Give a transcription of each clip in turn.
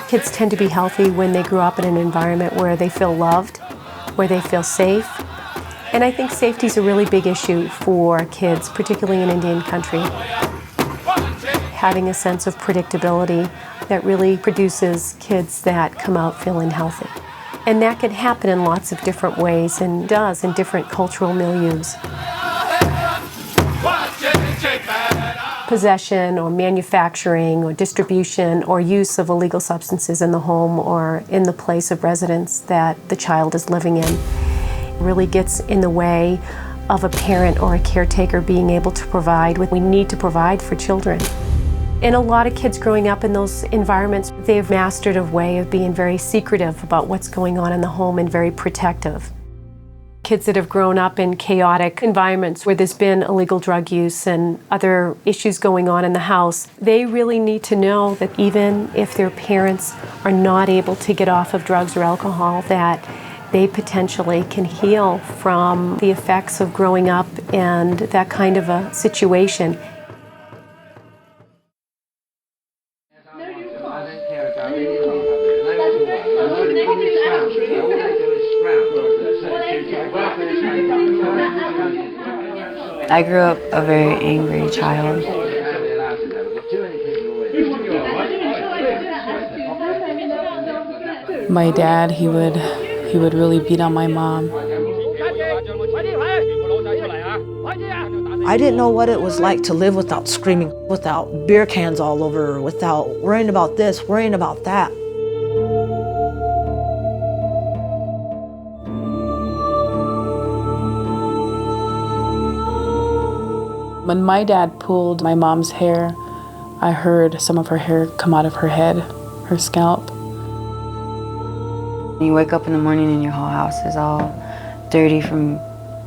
Kids tend to be healthy when they grew up in an environment where they feel loved, where they feel safe. And I think safety is a really big issue for kids, particularly in Indian country. Having a sense of predictability that really produces kids that come out feeling healthy. And that can happen in lots of different ways and does in different cultural milieus. Possession or manufacturing or distribution or use of illegal substances in the home or in the place of residence that the child is living in really gets in the way of a parent or a caretaker being able to provide what we need to provide for children. And a lot of kids growing up in those environments, they've mastered a way of being very secretive about what's going on in the home and very protective. Kids that have grown up in chaotic environments where there's been illegal drug use and other issues going on in the house, they really need to know that even if their parents are not able to get off of drugs or alcohol, that they potentially can heal from the effects of growing up and that kind of a situation. I grew up a very angry child. My dad, he would really beat on my mom. I didn't know what it was like to live without screaming, without beer cans all over, without worrying about this, worrying about that. When my dad pulled my mom's hair, I heard some of her hair come out of her head, her scalp. You wake up in the morning and your whole house is all dirty from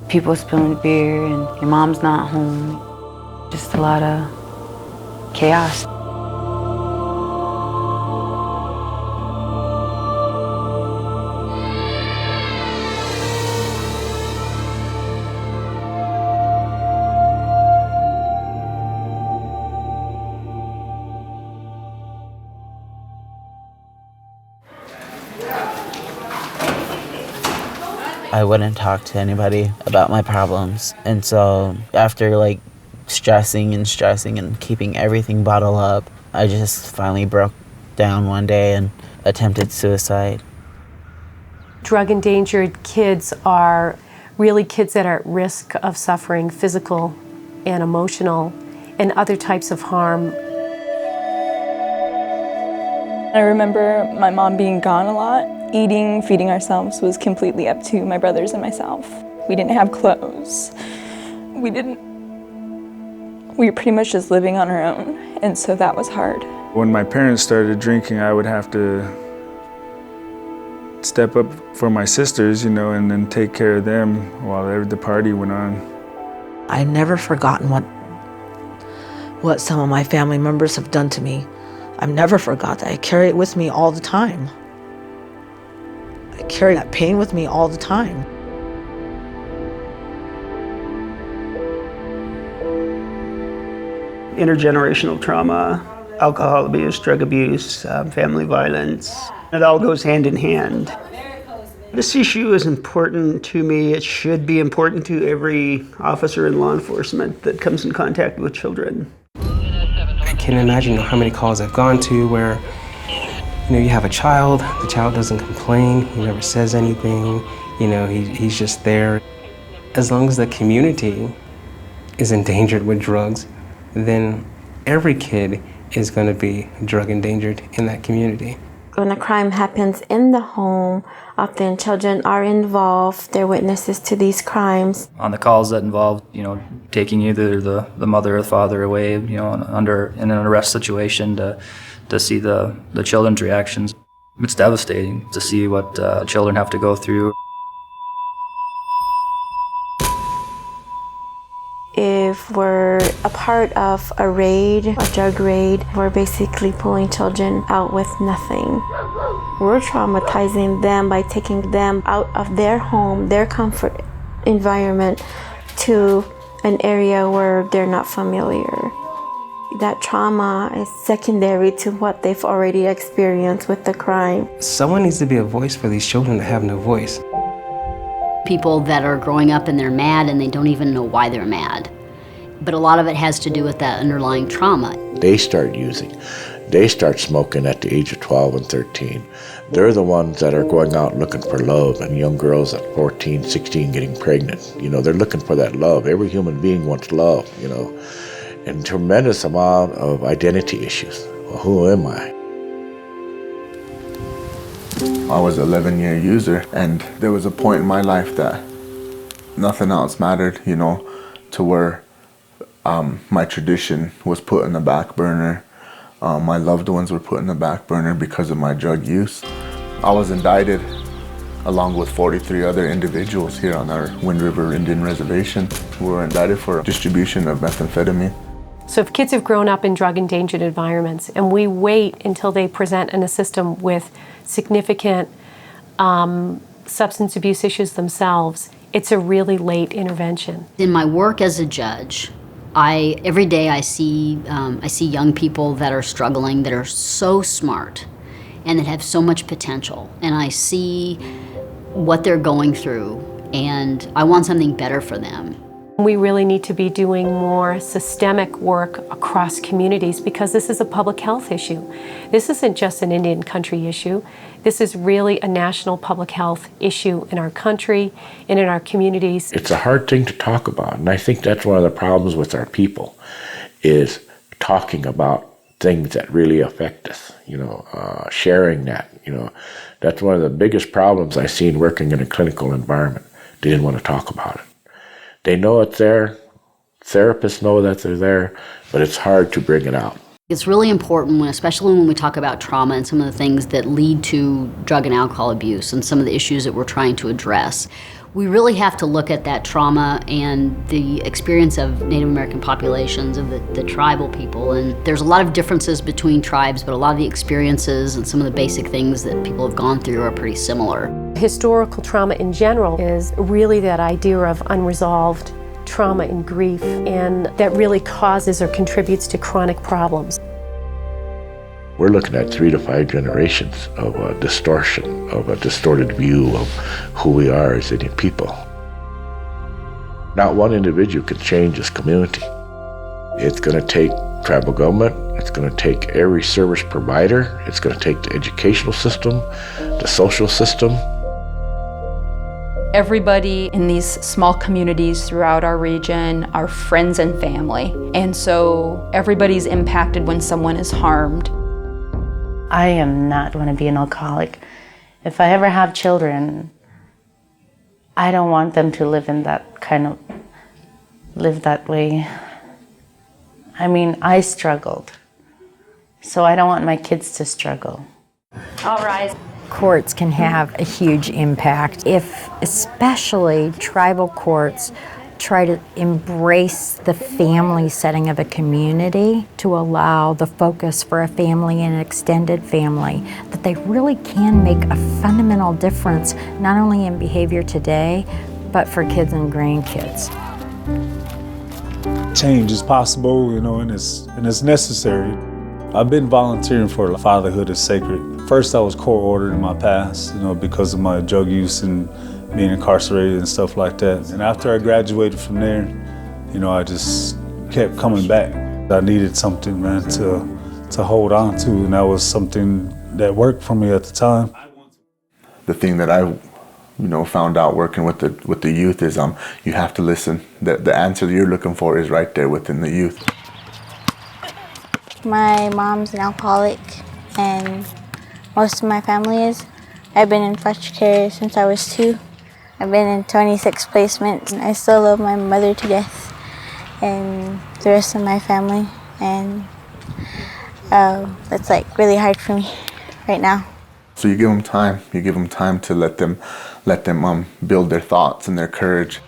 people spilling beer and your mom's not home. Just a lot of chaos. I wouldn't talk to anybody about my problems. And so after stressing and keeping everything bottled up, I just finally broke down one day and attempted suicide. Drug-endangered kids are really kids that are at risk of suffering physical and emotional and other types of harm. I remember my mom being gone a lot. Eating, feeding ourselves was completely up to my brothers and myself. We didn't have clothes. We were pretty much just living on our own, and so that was hard. When my parents started drinking, I would have to step up for my sisters, and then take care of them while the party went on. I've never forgotten what some of my family members have done to me. I've never forgot that. I carry it with me all the time. I carry that pain with me all the time. Intergenerational trauma, alcohol abuse, drug abuse, family violence, it all goes hand in hand. This issue is important to me. It should be important to every officer in law enforcement that comes in contact with children. I can't imagine how many calls I've gone to where you have a child, the child doesn't complain, he never says anything, he's just there. As long as the community is endangered with drugs, then every kid is going to be drug endangered in that community. When a crime happens in the home, often children are involved, they're witnesses to these crimes. On the calls that involve, taking either the mother or the father away, in an arrest situation to see the children's reactions. It's devastating to see what children have to go through. If we're a part of a raid, a drug raid, we're basically pulling children out with nothing. We're traumatizing them by taking them out of their home, their comfort environment, to an area where they're not familiar. That trauma is secondary to what they've already experienced with the crime. Someone needs to be a voice for these children that have no voice. People that are growing up and they're mad and they don't even know why they're mad. But a lot of it has to do with that underlying trauma. They start using. They start smoking at the age of 12 and 13. They're the ones that are going out looking for love, and young girls at 14, 16 getting pregnant. You know, they're looking for that love. Every human being wants love, you know. And tremendous amount of identity issues. Well, who am I? I was an 11-year user, and there was a point in my life that nothing else mattered, you know, to where my tradition was put in the back burner. My loved ones were put in the back burner because of my drug use. I was indicted along with 43 other individuals here on our Wind River Indian Reservation who were indicted for distribution of methamphetamine. So if kids have grown up in drug-endangered environments and we wait until they present in a system with significant substance abuse issues themselves, it's a really late intervention. In my work as a judge, every day I see young people that are struggling, that are so smart and that have so much potential. And I see what they're going through, and I want something better for them. We really need to be doing more systemic work across communities because this is a public health issue. This isn't just an Indian country issue. This is really a national public health issue in our country and in our communities. It's a hard thing to talk about, and I think that's one of the problems with our people, is talking about things that really affect us, you know, sharing that, you know. That's one of the biggest problems I've seen working in a clinical environment. They didn't want to talk about it. They know it's there, therapists know that they're there, but it's hard to bring it out. It's really important, especially when we talk about trauma and some of the things that lead to drug and alcohol abuse and some of the issues that we're trying to address. We really have to look at that trauma and the experience of Native American populations, of the tribal people. And there's a lot of differences between tribes, but a lot of the experiences and some of the basic things that people have gone through are pretty similar. Historical trauma in general is really that idea of unresolved trauma and grief, and that really causes or contributes to chronic problems. We're looking at 3 to 5 generations of a distortion, of a distorted view of who we are as Indian people. Not one individual can change this community. It's going to take tribal government, it's going to take every service provider, it's going to take the educational system, the social system. Everybody in these small communities throughout our region are friends and family, and so everybody's impacted when someone is harmed. I am not going to be an alcoholic. If I ever have children, I don't want them to live that way. I mean, I struggled, so I don't want my kids to struggle. All rise. Courts can have a huge impact if especially tribal courts try to embrace the family setting of a community to allow the focus for a family and an extended family, that they really can make a fundamental difference, not only in behavior today, but for kids and grandkids. Change is possible, you know, and it's necessary. I've been volunteering for Fatherhood is Sacred. First, I was court-ordered in my past, you know, because of my drug use and being incarcerated and stuff like that. And after I graduated from there, you know, I just kept coming back. I needed something, man, to hold on to, and that was something that worked for me at the time. The thing that I, you know, found out working with the youth is you have to listen. The answer you're looking for is right there within the youth. My mom's an alcoholic, and most of my family is. I've been in foster care since I was 2. I've been in 26 placements. I still love my mother to death and the rest of my family, and it's like really hard for me right now. So you give them time. You give them time to let them build their thoughts and their courage.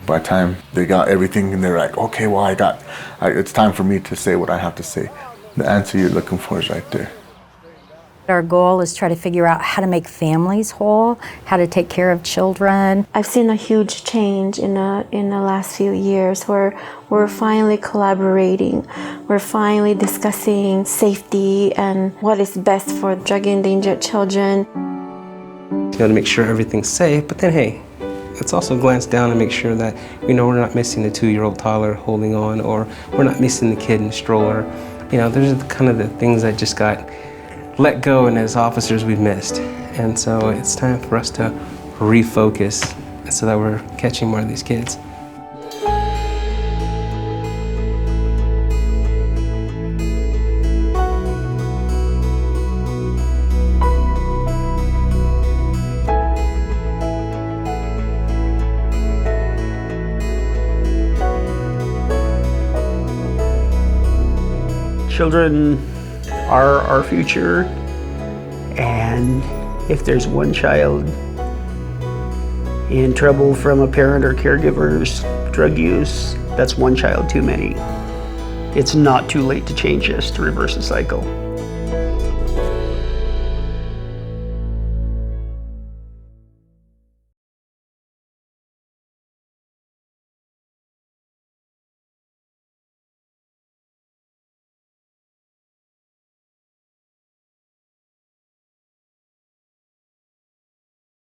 By the time they got everything and they're like, okay, well, it's time for me to say what I have to say. The answer you're looking for is right there. Our goal is try to figure out how to make families whole, how to take care of children. I've seen a huge change in the last few years where we're finally collaborating. We're finally discussing safety and what is best for drug-endangered children. To make sure everything's safe, but then hey, let's also glance down and make sure that we're not missing the 2-year-old toddler holding on, or we're not missing the kid in the stroller. There's kind of the things that just got let go, and as officers we've missed. And so it's time for us to refocus so that we're catching more of these kids. Children are our future, and if there's one child in trouble from a parent or caregiver's drug use, that's one child too many. It's not too late to change this, to reverse the cycle.